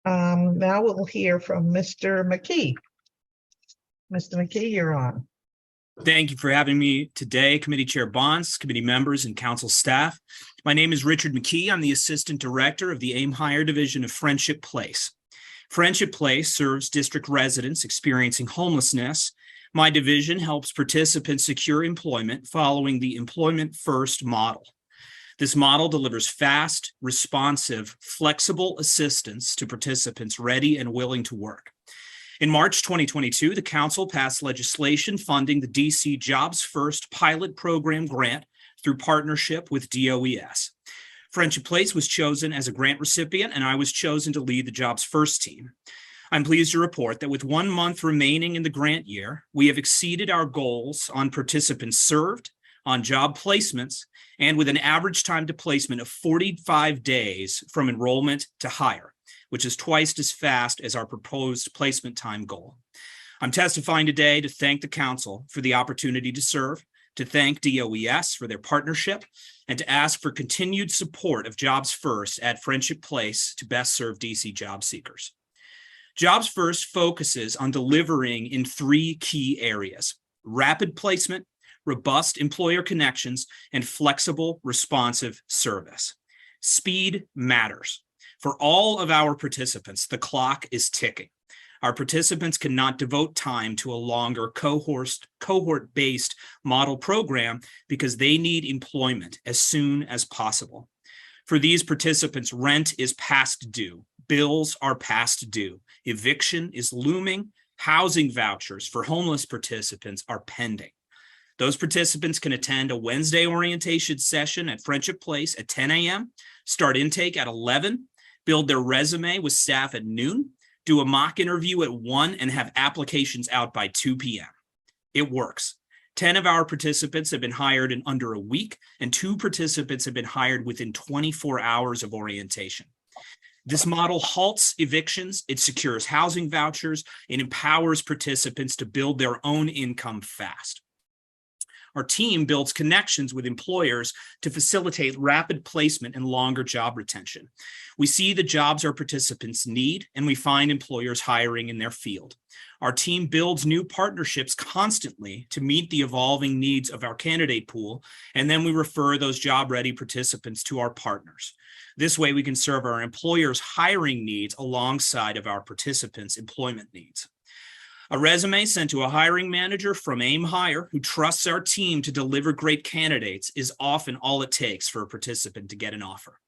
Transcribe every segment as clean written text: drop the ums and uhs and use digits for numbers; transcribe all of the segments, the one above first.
Now we'll hear from Mr. McKee. Mr. McKee, you're on. Thank you for having me today, Committee Chair Bonds, committee members, and council staff. My name is Richard McKee. I'm the Assistant Director of the AIM Higher Division of Friendship Place. Friendship Place serves district residents experiencing homelessness. My division helps participants secure employment following the Employment First model. This model delivers fast, responsive, flexible assistance to participants ready and willing to work. In March 2022, the Council passed legislation funding the DC Jobs First pilot program grant through partnership with DOES. Friendship Place was chosen as a grant recipient, and I was chosen to lead the Jobs First team. I'm pleased to report that with 1 month remaining in the grant year, we have exceeded our goals on participants served, on job placements, and with an average time to placement of 45 days from enrollment to hire, which is twice as fast as our proposed placement time goal. I'm testifying today to thank the Council for the opportunity to serve, to thank DOES for their partnership, and to ask for continued support of Jobs First at Friendship Place to best serve DC job seekers. Jobs First focuses on delivering in 3 key areas: rapid placement, robust employer connections, and flexible, responsive service. Speed matters. For all of our participants, the clock is ticking. Our participants cannot devote time to a longer cohort-based model program because they need employment as soon as possible. For these participants, rent is past due. Bills are past due. Eviction is looming. Housing vouchers for homeless participants are pending. Those participants can attend a Wednesday orientation session at Friendship Place at 10 a.m., start intake at 11, build their resume with staff at noon, do a mock interview at 1, and have applications out by 2 p.m. It works. 10 of our participants have been hired in under a week, and 2 participants have been hired within 24 hours of orientation. This model halts evictions, it secures housing vouchers, it empowers participants to build their own income fast. Our team builds connections with employers to facilitate rapid placement and longer job retention. We see the jobs our participants need, and we find employers hiring in their field. Our team builds new partnerships constantly to meet the evolving needs of our candidate pool, and then we refer those job-ready participants to our partners. This way, we can serve our employers' hiring needs alongside of our participants' employment needs. A resume sent to a hiring manager from AIM Hire who trusts our team to deliver great candidates is often all it takes for a participant to get an offer.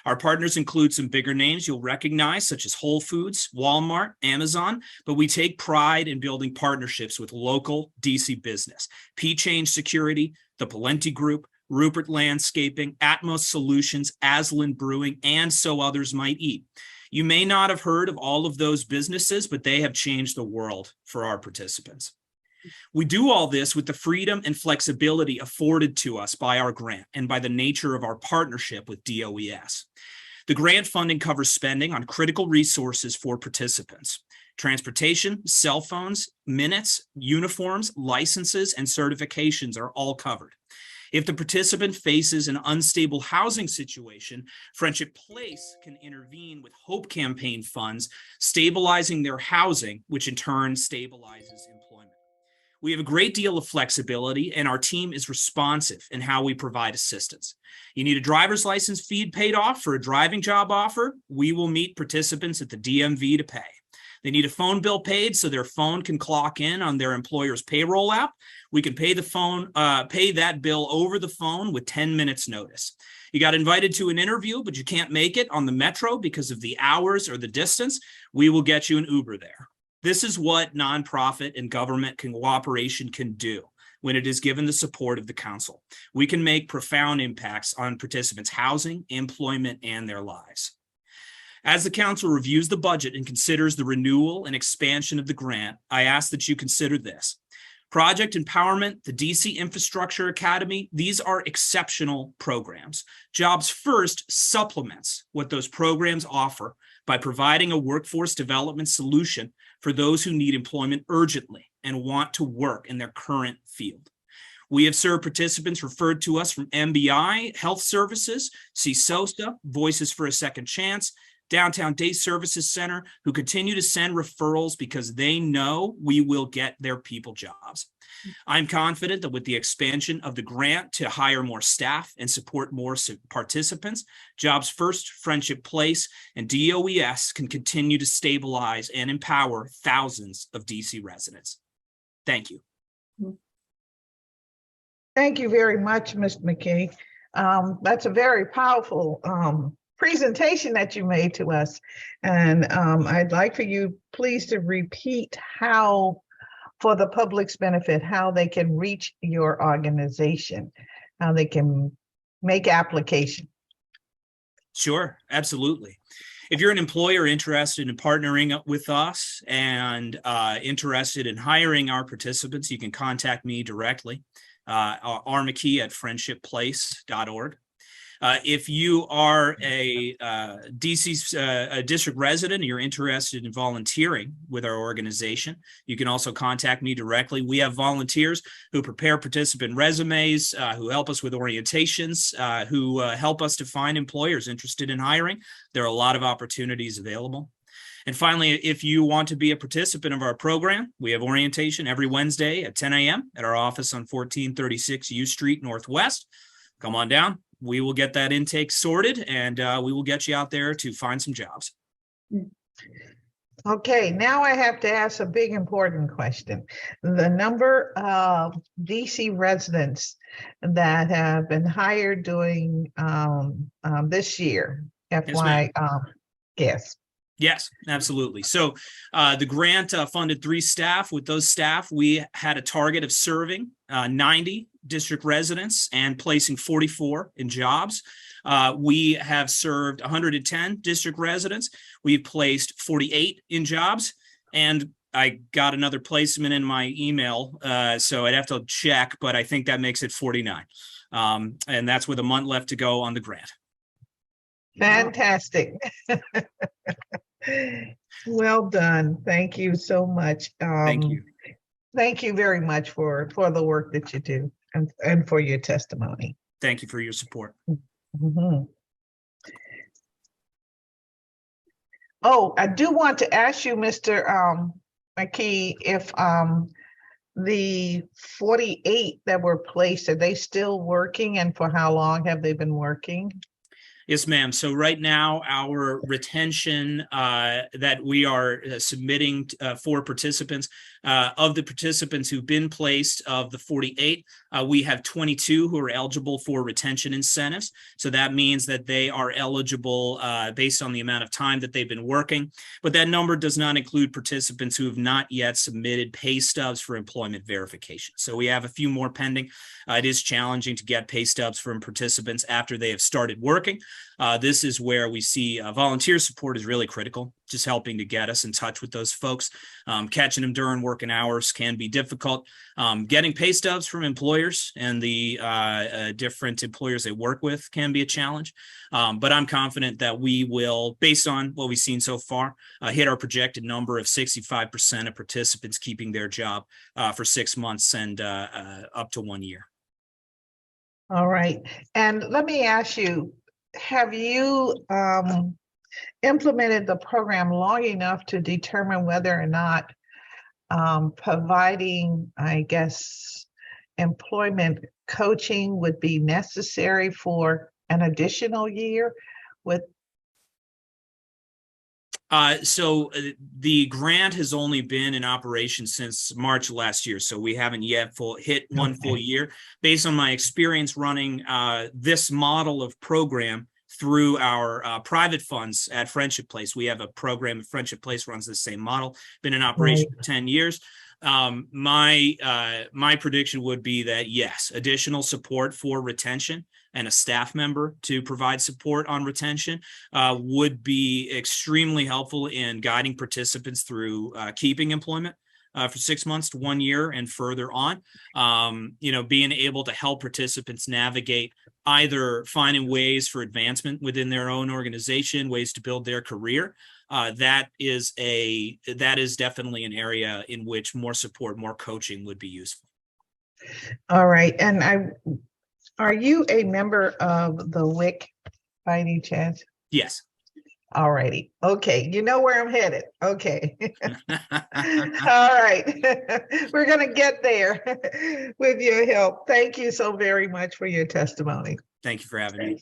Our partners include some bigger names you'll recognize, such as Whole Foods, Walmart, Amazon, but we take pride in building partnerships with local DC business, P-Change Security, the Palenti Group, Rupert Landscaping, Atmos Solutions, Aslan Brewing, and so others might eat. You may not have heard of all of those businesses, but they have changed the world for our participants. We do all this with the freedom and flexibility afforded to us by our grant and by the nature of our partnership with DOES. The grant funding covers spending on critical resources for participants: transportation, cell phones, minutes, uniforms, licenses, and certifications are all covered. If the participant faces an unstable housing situation, Friendship Place can intervene with Hope Campaign funds, stabilizing their housing, which in turn stabilizes employment. We have a great deal of flexibility, and our team is responsive in how we provide assistance. You need a driver's license fee paid off for a driving job offer? We will meet participants at the DMV to pay. They need a phone bill paid so their phone can clock in on their employer's payroll app. We can pay that bill over the phone with 10 minutes notice. You got invited to an interview, but you can't make it on the metro because of the hours or the distance. We will get you an Uber there. This is what nonprofit and government cooperation can do when it is given the support of the council. We can make profound impacts on participants' housing, employment, and their lives. As the council reviews the budget and considers the renewal and expansion of the grant, I ask that you consider this. Project Empowerment, the DC Infrastructure Academy, these are exceptional programs. Jobs First supplements what those programs offer by providing a workforce development solution for those who need employment urgently and want to work in their current field. We have served participants referred to us from MBI, Health Services, CSOSA, Voices for a Second Chance, Downtown Day Services Center, who continue to send referrals because they know we will get their people jobs. I'm confident that with the expansion of the grant to hire more staff and support more participants, Jobs First, Friendship Place, and DOES can continue to stabilize and empower thousands of DC residents. Thank you. Thank you very much, Mr. McKey. That's a very powerful presentation that you made to us. And I'd like for you please to repeat how, for the public's benefit, how they can reach your organization, how they can make application. Sure, absolutely. If you're an employer interested in partnering with us and interested in hiring our participants, you can contact me directly, rmckey@friendshipplace.org. If you are a DC district resident and you're interested in volunteering with our organization, you can also contact me directly. We have volunteers who prepare participant resumes, who help us with orientations, who help us to find employers interested in hiring. There are a lot of opportunities available. And finally, if you want to be a participant of our program, we have orientation every Wednesday at 10 a.m. at our office on 1436 U Street Northwest. Come on down. We will get that intake sorted, and we will get you out there to find some jobs. Okay, now I have to ask a big important question. The number of DC residents that have been hired during this year, FY, yes. Yes, absolutely. So the grant funded 3 staff. With those staff, we had a target of serving 90 district residents and placing 44 in jobs. We have served 110 district residents. We've placed 48 in jobs, and I got another placement in my email, so I'd have to check, but I think that makes it 49. And that's with a month left to go on the grant. Fantastic. Well done. Thank you so much. Thank you. Thank you very much for the work that you do and for your testimony. Thank you for your support. Mm-hmm. Oh, I do want to ask you, Mr. McKey, if the 48 that were placed, are they still working, and for how long have they been working? Yes, ma'am. So right now, our retention that we are submitting for participants, of the participants who've been placed, of the 48, we have 22 who are eligible for retention incentives. So that means that they are eligible based on the amount of time that they've been working. But that number does not include participants who have not yet submitted pay stubs for employment verification. So we have a few more pending. It is challenging to get pay stubs from participants after they have started working. This is where we see volunteer support is really critical, just helping to get us in touch with those folks. Catching them during working hours can be difficult. Getting pay stubs from employers and the different employers they work with can be a challenge. But I'm confident that we will, based on what we've seen so far, hit our projected number of 65% of participants keeping their job for 6 months and up to 1 year. All right. And let me ask you, have you implemented the program long enough to determine whether or not providing, I guess, employment coaching would be necessary for an additional year? So the grant has only been in operation since March last year, so we haven't yet hit one full year. Based on my experience running this model of program through our private funds at Friendship Place, we have a program at Friendship Place runs the same model, been in operation for 10 years. My prediction would be that yes, additional support for retention and a staff member to provide support on retention would be extremely helpful in guiding participants through keeping employment for 6 months to 1 year and further on. Being able to help participants navigate either finding ways for advancement within their own organization, ways to build their career. That is definitely an area in which more support, more coaching would be useful. All right. And are you a member of the WIC by any chance? Yes. All righty. Okay. You know where I'm headed. Okay. All right. We're going to get there with your help. Thank you so very much for your testimony. Thank you for having me.